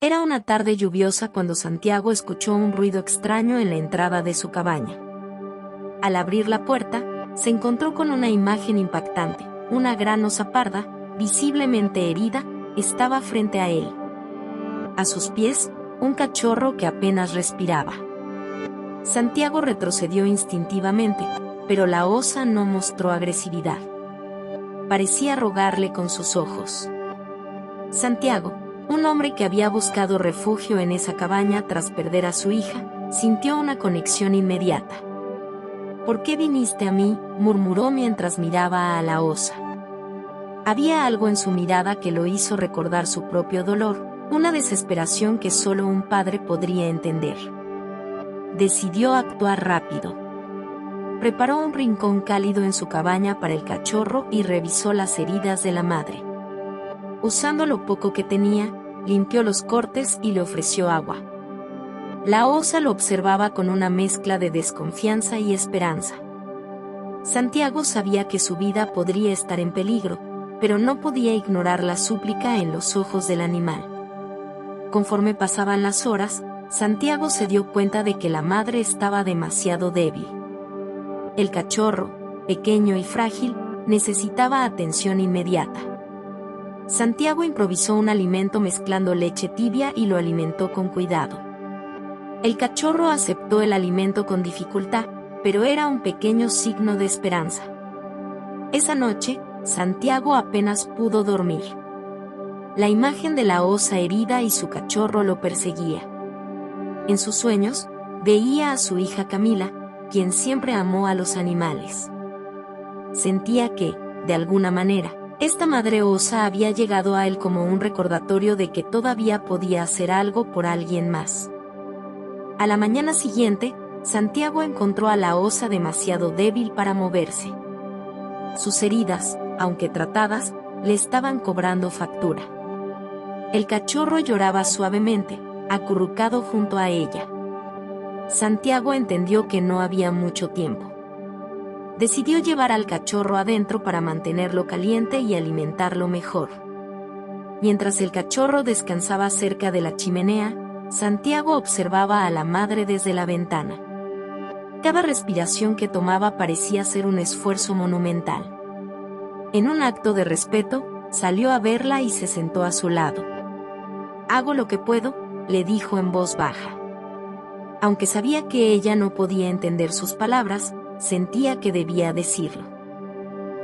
Era una tarde lluviosa cuando Santiago escuchó un ruido extraño en la entrada de su cabaña. Al abrir la puerta, se encontró con una imagen impactante. Una gran osa parda, visiblemente herida, estaba frente a él. A sus pies, un cachorro que apenas respiraba. Santiago retrocedió instintivamente, pero la osa no mostró agresividad. Parecía rogarle con sus ojos. Santiago, un hombre que había buscado refugio en esa cabaña tras perder a su hija, sintió una conexión inmediata. «¿Por qué viniste a mí?», murmuró mientras miraba a la osa. Había algo en su mirada que lo hizo recordar su propio dolor, una desesperación que solo un padre podría entender. Decidió actuar rápido. Preparó un rincón cálido en su cabaña para el cachorro y revisó las heridas de la madre. Usando lo poco que tenía, limpió los cortes y le ofreció agua. La osa lo observaba con una mezcla de desconfianza y esperanza. Santiago sabía que su vida podría estar en peligro, pero no podía ignorar la súplica en los ojos del animal. Conforme pasaban las horas, Santiago se dio cuenta de que la madre estaba demasiado débil. El cachorro, pequeño y frágil, necesitaba atención inmediata. Santiago improvisó un alimento mezclando leche tibia y lo alimentó con cuidado. El cachorro aceptó el alimento con dificultad, pero era un pequeño signo de esperanza. Esa noche, Santiago apenas pudo dormir. La imagen de la osa herida y su cachorro lo perseguía. En sus sueños, veía a su hija Camila, quien siempre amó a los animales. Sentía que, de alguna manera, esta madre osa había llegado a él como un recordatorio de que todavía podía hacer algo por alguien más. A la mañana siguiente, Santiago encontró a la osa demasiado débil para moverse. Sus heridas, aunque tratadas, le estaban cobrando factura. El cachorro lloraba suavemente, acurrucado junto a ella. Santiago entendió que no había mucho tiempo. Decidió llevar al cachorro adentro para mantenerlo caliente y alimentarlo mejor. Mientras el cachorro descansaba cerca de la chimenea, Santiago observaba a la madre desde la ventana. Cada respiración que tomaba parecía ser un esfuerzo monumental. En un acto de respeto, salió a verla y se sentó a su lado. «Hago lo que puedo», le dijo en voz baja. Aunque sabía que ella no podía entender sus palabras, sentía que debía decirlo.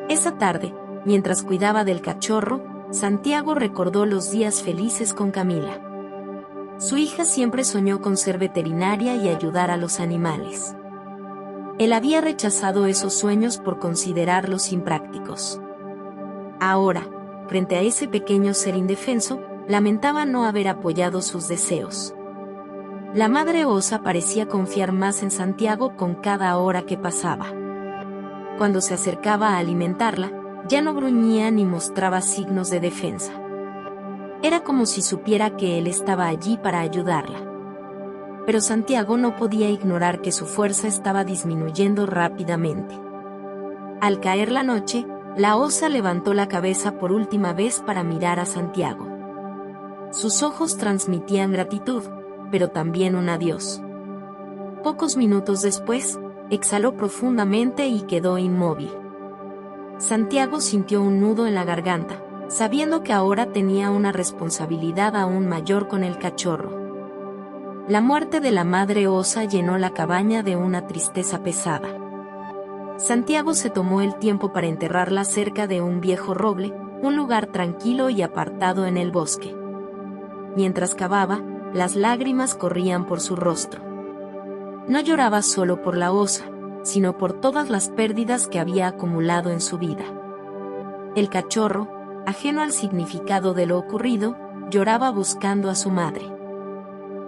Esa tarde, mientras cuidaba del cachorro, Santiago recordó los días felices con Camila. Su hija siempre soñó con ser veterinaria y ayudar a los animales. Él había rechazado esos sueños por considerarlos imprácticos. Ahora, frente a ese pequeño ser indefenso, lamentaba no haber apoyado sus deseos. La madre osa parecía confiar más en Santiago con cada hora que pasaba. Cuando se acercaba a alimentarla, ya no gruñía ni mostraba signos de defensa. Era como si supiera que él estaba allí para ayudarla. Pero Santiago no podía ignorar que su fuerza estaba disminuyendo rápidamente. Al caer la noche, la osa levantó la cabeza por última vez para mirar a Santiago. Sus ojos transmitían gratitud, pero también un adiós. Pocos minutos después, exhaló profundamente y quedó inmóvil. Santiago sintió un nudo en la garganta, sabiendo que ahora tenía una responsabilidad aún mayor con el cachorro. La muerte de la madre osa llenó la cabaña de una tristeza pesada. Santiago se tomó el tiempo para enterrarla cerca de un viejo roble, un lugar tranquilo y apartado en el bosque. Mientras cavaba, las lágrimas corrían por su rostro. No lloraba solo por la osa, sino por todas las pérdidas que había acumulado en su vida. El cachorro, ajeno al significado de lo ocurrido, lloraba buscando a su madre.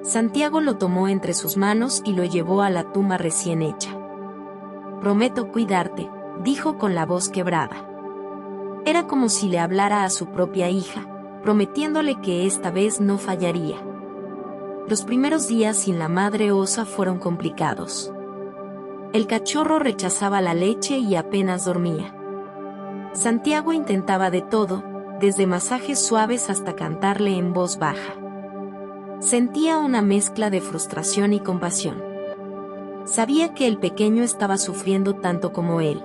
Santiago lo tomó entre sus manos y lo llevó a la tumba recién hecha. «Prometo cuidarte», dijo con la voz quebrada. Era como si le hablara a su propia hija, prometiéndole que esta vez no fallaría. Los primeros días sin la madre osa fueron complicados. El cachorro rechazaba la leche y apenas dormía. Santiago intentaba de todo, desde masajes suaves hasta cantarle en voz baja. Sentía una mezcla de frustración y compasión. Sabía que el pequeño estaba sufriendo tanto como él.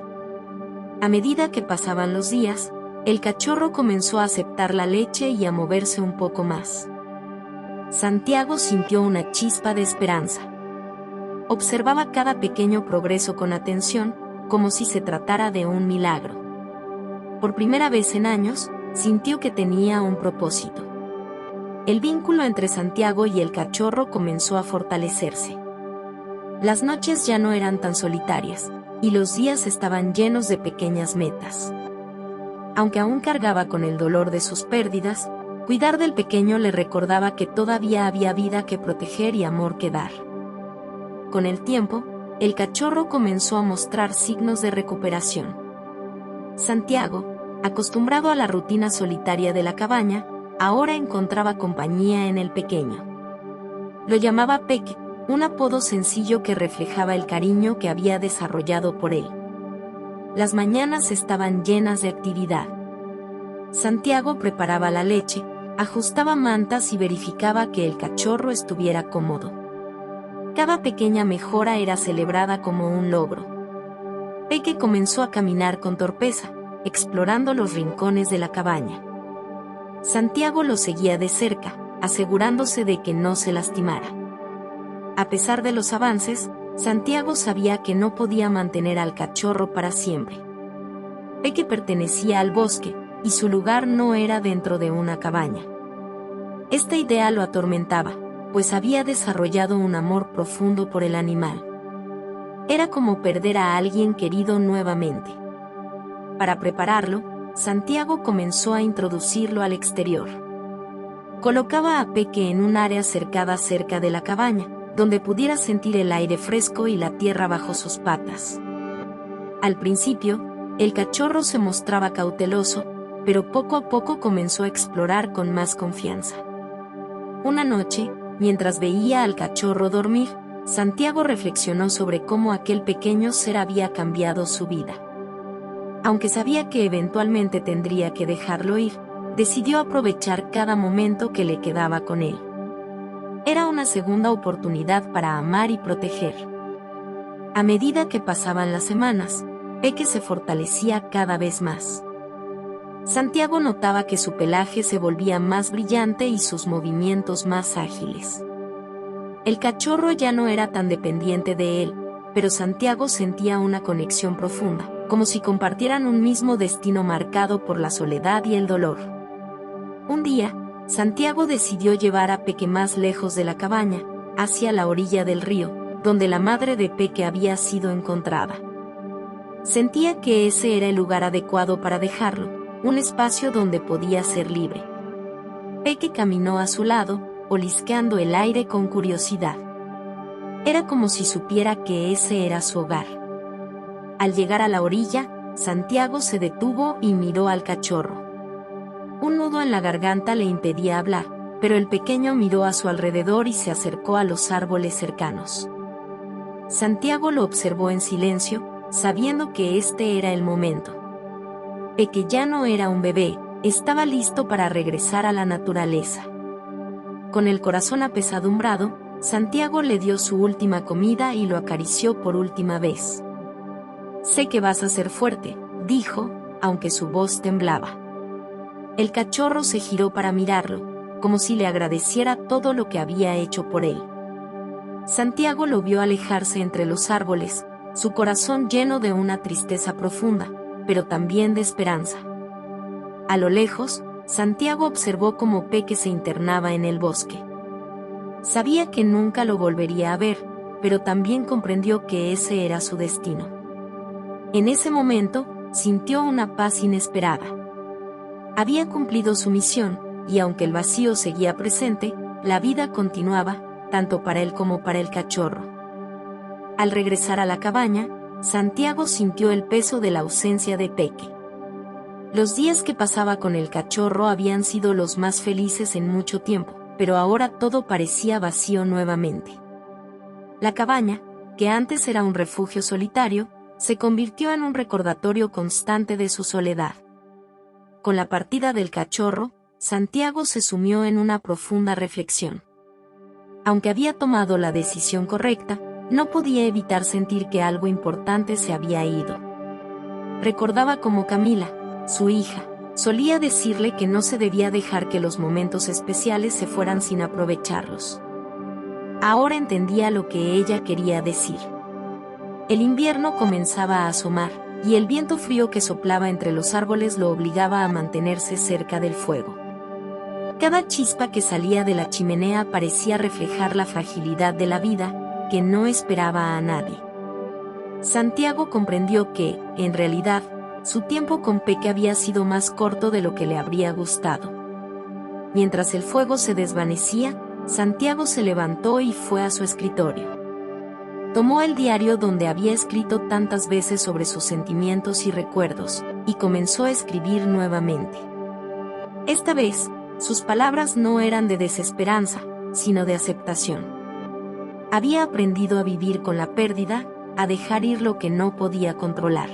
A medida que pasaban los días, el cachorro comenzó a aceptar la leche y a moverse un poco más. Santiago sintió una chispa de esperanza. Observaba cada pequeño progreso con atención, como si se tratara de un milagro. Por primera vez en años, sintió que tenía un propósito. El vínculo entre Santiago y el cachorro comenzó a fortalecerse. Las noches ya no eran tan solitarias, y los días estaban llenos de pequeñas metas. Aunque aún cargaba con el dolor de sus pérdidas, cuidar del pequeño le recordaba que todavía había vida que proteger y amor que dar. Con el tiempo, el cachorro comenzó a mostrar signos de recuperación. Santiago, acostumbrado a la rutina solitaria de la cabaña, ahora encontraba compañía en el pequeño. Lo llamaba Peque, un apodo sencillo que reflejaba el cariño que había desarrollado por él. Las mañanas estaban llenas de actividad. Santiago preparaba la leche, ajustaba mantas y verificaba que el cachorro estuviera cómodo. Cada pequeña mejora era celebrada como un logro. Peque comenzó a caminar con torpeza, explorando los rincones de la cabaña. Santiago lo seguía de cerca, asegurándose de que no se lastimara. A pesar de los avances, Santiago sabía que no podía mantener al cachorro para siempre. Peque pertenecía al bosque, y su lugar no era dentro de una cabaña. Esta idea lo atormentaba, pues había desarrollado un amor profundo por el animal. Era como perder a alguien querido nuevamente. Para prepararlo, Santiago comenzó a introducirlo al exterior. Colocaba a Peque en un área cercada cerca de la cabaña, donde pudiera sentir el aire fresco y la tierra bajo sus patas. Al principio, el cachorro se mostraba cauteloso, pero poco a poco comenzó a explorar con más confianza. Una noche, mientras veía al cachorro dormir, Santiago reflexionó sobre cómo aquel pequeño ser había cambiado su vida. Aunque sabía que eventualmente tendría que dejarlo ir, decidió aprovechar cada momento que le quedaba con él. Era una segunda oportunidad para amar y proteger. A medida que pasaban las semanas, Peque se fortalecía cada vez más. Santiago notaba que su pelaje se volvía más brillante y sus movimientos más ágiles. El cachorro ya no era tan dependiente de él, pero Santiago sentía una conexión profunda, como si compartieran un mismo destino marcado por la soledad y el dolor. Un día, Santiago decidió llevar a Peque más lejos de la cabaña, hacia la orilla del río, donde la madre de Peque había sido encontrada. Sentía que ese era el lugar adecuado para dejarlo, un espacio donde podía ser libre. Peque caminó a su lado, olisqueando el aire con curiosidad. Era como si supiera que ese era su hogar. Al llegar a la orilla, Santiago se detuvo y miró al cachorro. Un nudo en la garganta le impedía hablar, pero el pequeño miró a su alrededor y se acercó a los árboles cercanos. Santiago lo observó en silencio, sabiendo que este era el momento. Peque ya no era un bebé, estaba listo para regresar a la naturaleza. Con el corazón apesadumbrado, Santiago le dio su última comida y lo acarició por última vez. «Sé que vas a ser fuerte», dijo, aunque su voz temblaba. El cachorro se giró para mirarlo, como si le agradeciera todo lo que había hecho por él. Santiago lo vio alejarse entre los árboles, su corazón lleno de una tristeza profunda, pero también de esperanza. A lo lejos, Santiago observó cómo Peque se internaba en el bosque. Sabía que nunca lo volvería a ver, pero también comprendió que ese era su destino. En ese momento, sintió una paz inesperada. Había cumplido su misión, y aunque el vacío seguía presente, la vida continuaba, tanto para él como para el cachorro. Al regresar a la cabaña, Santiago sintió el peso de la ausencia de Peque. Los días que pasaba con el cachorro habían sido los más felices en mucho tiempo, pero ahora todo parecía vacío nuevamente. La cabaña, que antes era un refugio solitario, se convirtió en un recordatorio constante de su soledad. Con la partida del cachorro, Santiago se sumió en una profunda reflexión. Aunque había tomado la decisión correcta, no podía evitar sentir que algo importante se había ido. Recordaba cómo Camila, su hija, solía decirle que no se debía dejar que los momentos especiales se fueran sin aprovecharlos. Ahora entendía lo que ella quería decir. El invierno comenzaba a asomar, y el viento frío que soplaba entre los árboles lo obligaba a mantenerse cerca del fuego. Cada chispa que salía de la chimenea parecía reflejar la fragilidad de la vida, que no esperaba a nadie. Santiago comprendió que, en realidad, su tiempo con Peque había sido más corto de lo que le habría gustado. Mientras el fuego se desvanecía, Santiago se levantó y fue a su escritorio. Tomó el diario donde había escrito tantas veces sobre sus sentimientos y recuerdos, y comenzó a escribir nuevamente. Esta vez, sus palabras no eran de desesperanza, sino de aceptación. Había aprendido a vivir con la pérdida, a dejar ir lo que no podía controlar.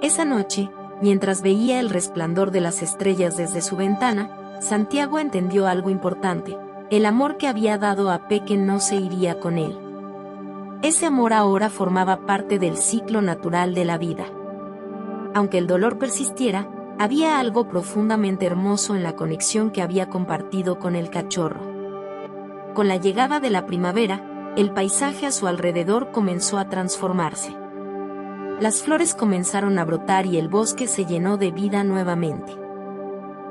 Esa noche, mientras veía el resplandor de las estrellas desde su ventana, Santiago entendió algo importante: el amor que había dado a Peque no se iría con él. Ese amor ahora formaba parte del ciclo natural de la vida. Aunque el dolor persistiera, había algo profundamente hermoso en la conexión que había compartido con el cachorro. Con la llegada de la primavera, el paisaje a su alrededor comenzó a transformarse. Las flores comenzaron a brotar y el bosque se llenó de vida nuevamente.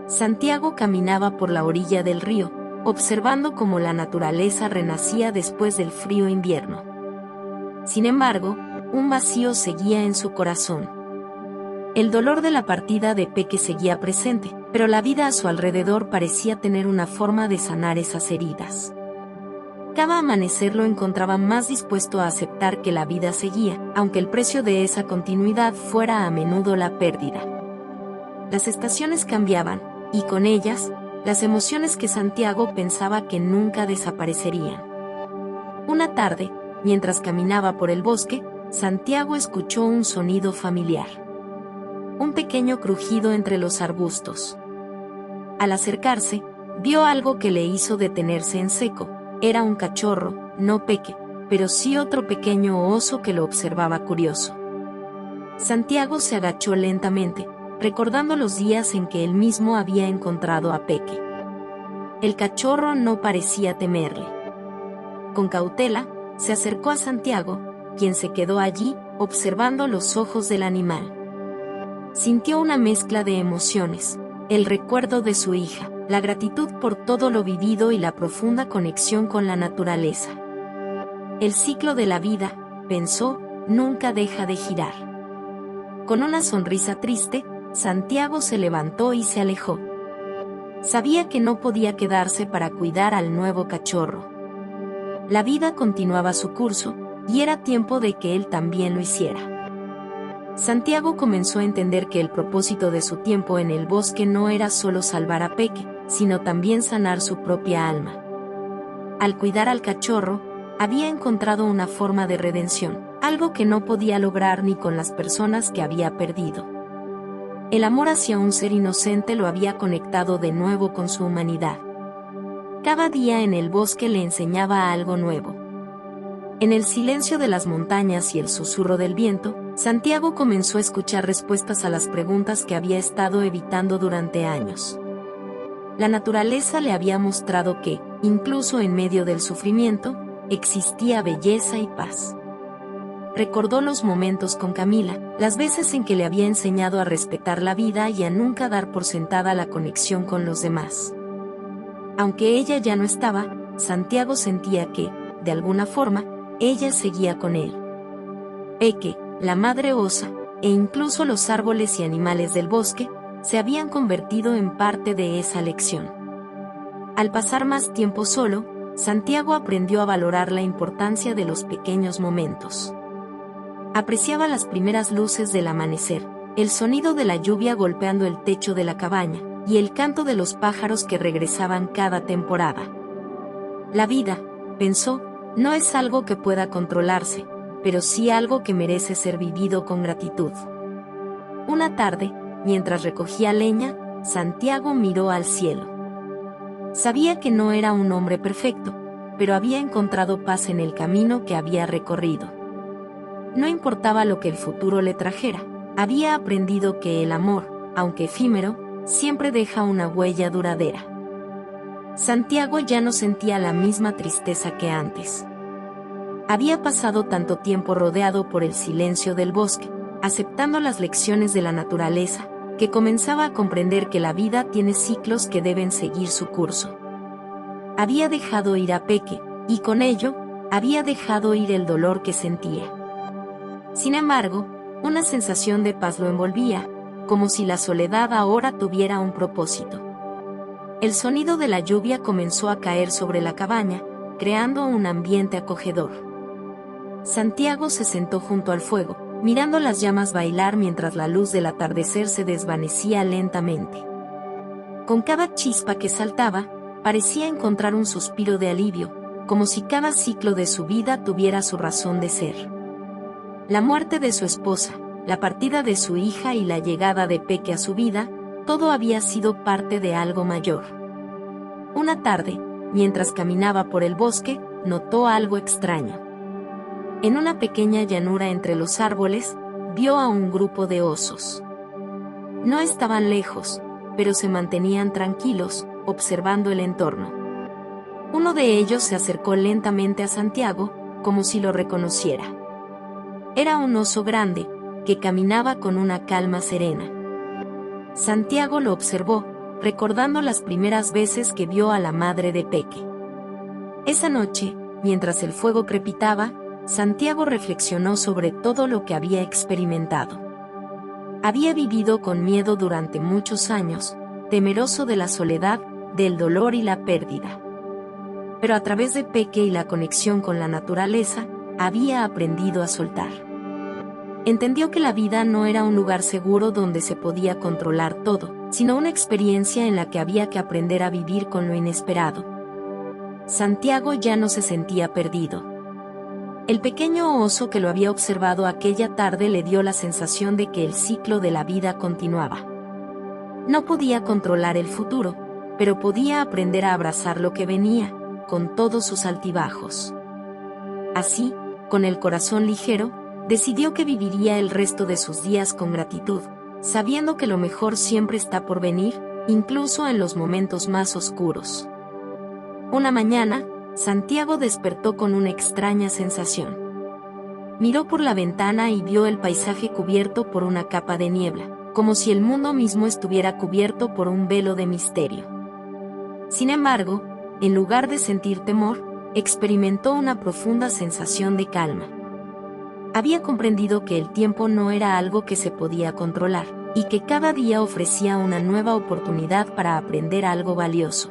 Santiago caminaba por la orilla del río, observando cómo la naturaleza renacía después del frío invierno. Sin embargo, un vacío seguía en su corazón. El dolor de la partida de Peque seguía presente, pero la vida a su alrededor parecía tener una forma de sanar esas heridas. Cada amanecer lo encontraba más dispuesto a aceptar que la vida seguía, aunque el precio de esa continuidad fuera a menudo la pérdida. Las estaciones cambiaban, y con ellas, las emociones que Santiago pensaba que nunca desaparecerían. Una tarde, mientras caminaba por el bosque, Santiago escuchó un sonido familiar. Un pequeño crujido entre los arbustos. Al acercarse, vio algo que le hizo detenerse en seco. Era un cachorro, no Peque, pero sí otro pequeño oso que lo observaba curioso. Santiago se agachó lentamente, recordando los días en que él mismo había encontrado a Peque. El cachorro no parecía temerle. Con cautela, se acercó a Santiago, quien se quedó allí, observando los ojos del animal. Sintió una mezcla de emociones: el recuerdo de su hija, la gratitud por todo lo vivido y la profunda conexión con la naturaleza. El ciclo de la vida, pensó, nunca deja de girar. Con una sonrisa triste, Santiago se levantó y se alejó. Sabía que no podía quedarse para cuidar al nuevo cachorro. La vida continuaba su curso, y era tiempo de que él también lo hiciera. Santiago comenzó a entender que el propósito de su tiempo en el bosque no era solo salvar a Peque, sino también sanar su propia alma. Al cuidar al cachorro, había encontrado una forma de redención, algo que no podía lograr ni con las personas que había perdido. El amor hacia un ser inocente lo había conectado de nuevo con su humanidad. Cada día en el bosque le enseñaba algo nuevo. En el silencio de las montañas y el susurro del viento, Santiago comenzó a escuchar respuestas a las preguntas que había estado evitando durante años. La naturaleza le había mostrado que, incluso en medio del sufrimiento, existía belleza y paz. Recordó los momentos con Camila, las veces en que le había enseñado a respetar la vida y a nunca dar por sentada la conexión con los demás. Aunque ella ya no estaba, Santiago sentía que, de alguna forma, ella seguía con él. Peque, la madre osa, e incluso los árboles y animales del bosque, se habían convertido en parte de esa lección. Al pasar más tiempo solo, Santiago aprendió a valorar la importancia de los pequeños momentos. Apreciaba las primeras luces del amanecer, el sonido de la lluvia golpeando el techo de la cabaña, y el canto de los pájaros que regresaban cada temporada. La vida, pensó, no es algo que pueda controlarse, pero sí algo que merece ser vivido con gratitud. Una tarde, mientras recogía leña, Santiago miró al cielo. Sabía que no era un hombre perfecto, pero había encontrado paz en el camino que había recorrido. No importaba lo que el futuro le trajera, había aprendido que el amor, aunque efímero, siempre deja una huella duradera. Santiago ya no sentía la misma tristeza que antes. Había pasado tanto tiempo rodeado por el silencio del bosque, aceptando las lecciones de la naturaleza, que comenzaba a comprender que la vida tiene ciclos que deben seguir su curso. Había dejado ir a Peque, y con ello, había dejado ir el dolor que sentía. Sin embargo, una sensación de paz lo envolvía, como si la soledad ahora tuviera un propósito. El sonido de la lluvia comenzó a caer sobre la cabaña, creando un ambiente acogedor. Santiago se sentó junto al fuego, mirando las llamas bailar mientras la luz del atardecer se desvanecía lentamente. Con cada chispa que saltaba, parecía encontrar un suspiro de alivio, como si cada ciclo de su vida tuviera su razón de ser. La muerte de su esposa, la partida de su hija y la llegada de Peque a su vida, todo había sido parte de algo mayor. Una tarde, mientras caminaba por el bosque, notó algo extraño. En una pequeña llanura entre los árboles, vio a un grupo de osos. No estaban lejos, pero se mantenían tranquilos, observando el entorno. Uno de ellos se acercó lentamente a Santiago, como si lo reconociera. Era un oso grande, que caminaba con una calma serena. Santiago lo observó, recordando las primeras veces que vio a la madre de Peque. Esa noche, mientras el fuego crepitaba, Santiago reflexionó sobre todo lo que había experimentado. Había vivido con miedo durante muchos años, temeroso de la soledad, del dolor y la pérdida. Pero a través de Peque y la conexión con la naturaleza, había aprendido a soltar. Entendió que la vida no era un lugar seguro donde se podía controlar todo, sino una experiencia en la que había que aprender a vivir con lo inesperado. Santiago ya no se sentía perdido. El pequeño oso que lo había observado aquella tarde le dio la sensación de que el ciclo de la vida continuaba. No podía controlar el futuro, pero podía aprender a abrazar lo que venía, con todos sus altibajos. Así, con el corazón ligero, decidió que viviría el resto de sus días con gratitud, sabiendo que lo mejor siempre está por venir, incluso en los momentos más oscuros. Una mañana, Santiago despertó con una extraña sensación. Miró por la ventana y vio el paisaje cubierto por una capa de niebla, como si el mundo mismo estuviera cubierto por un velo de misterio. Sin embargo, en lugar de sentir temor, experimentó una profunda sensación de calma. Había comprendido que el tiempo no era algo que se podía controlar, y que cada día ofrecía una nueva oportunidad para aprender algo valioso.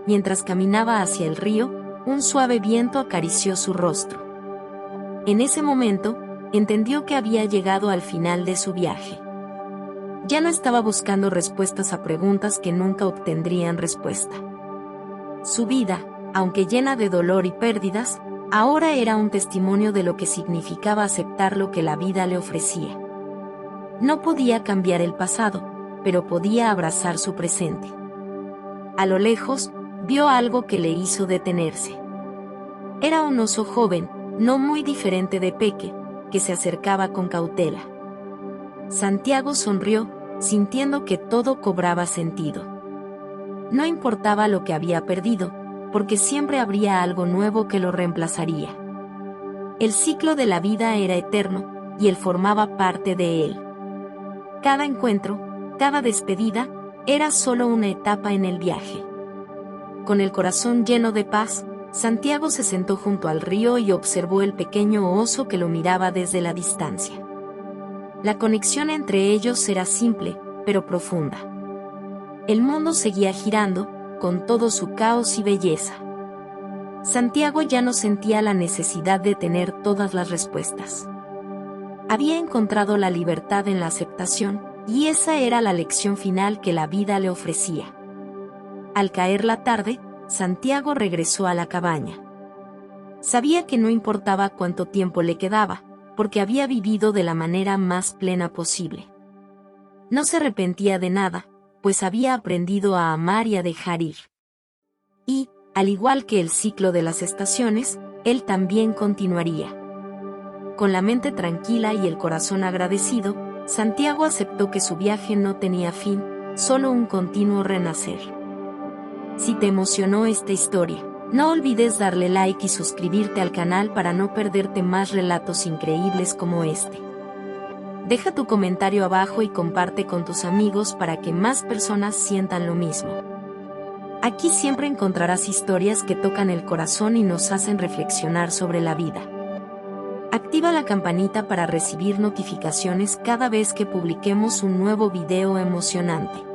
Mientras caminaba hacia el río, un suave viento acarició su rostro. En ese momento, entendió que había llegado al final de su viaje. Ya no estaba buscando respuestas a preguntas que nunca obtendrían respuesta. Su vida, aunque llena de dolor y pérdidas, ahora era un testimonio de lo que significaba aceptar lo que la vida le ofrecía. No podía cambiar el pasado, pero podía abrazar su presente. A lo lejos, vio algo que le hizo detenerse. Era un oso joven, no muy diferente de Peque, que se acercaba con cautela. Santiago sonrió, sintiendo que todo cobraba sentido. No importaba lo que había perdido, porque siempre habría algo nuevo que lo reemplazaría. El ciclo de la vida era eterno, y él formaba parte de él. Cada encuentro, cada despedida, era solo una etapa en el viaje. Con el corazón lleno de paz, Santiago se sentó junto al río y observó el pequeño oso que lo miraba desde la distancia. La conexión entre ellos era simple, pero profunda. El mundo seguía girando, con todo su caos y belleza. Santiago ya no sentía la necesidad de tener todas las respuestas. Había encontrado la libertad en la aceptación, y esa era la lección final que la vida le ofrecía. Al caer la tarde, Santiago regresó a la cabaña. Sabía que no importaba cuánto tiempo le quedaba, porque había vivido de la manera más plena posible. No se arrepentía de nada, pues había aprendido a amar y a dejar ir. Y, Al igual que el ciclo de las estaciones, él también continuaría. Con la mente tranquila y el corazón agradecido, Santiago aceptó que su viaje no tenía fin, solo un continuo renacer. Si te emocionó esta historia, no olvides darle like y suscribirte al canal para no perderte más relatos increíbles como este. Deja tu comentario abajo y comparte con tus amigos para que más personas sientan lo mismo. Aquí siempre encontrarás historias que tocan el corazón y nos hacen reflexionar sobre la vida. Activa la campanita para recibir notificaciones cada vez que publiquemos un nuevo video emocionante.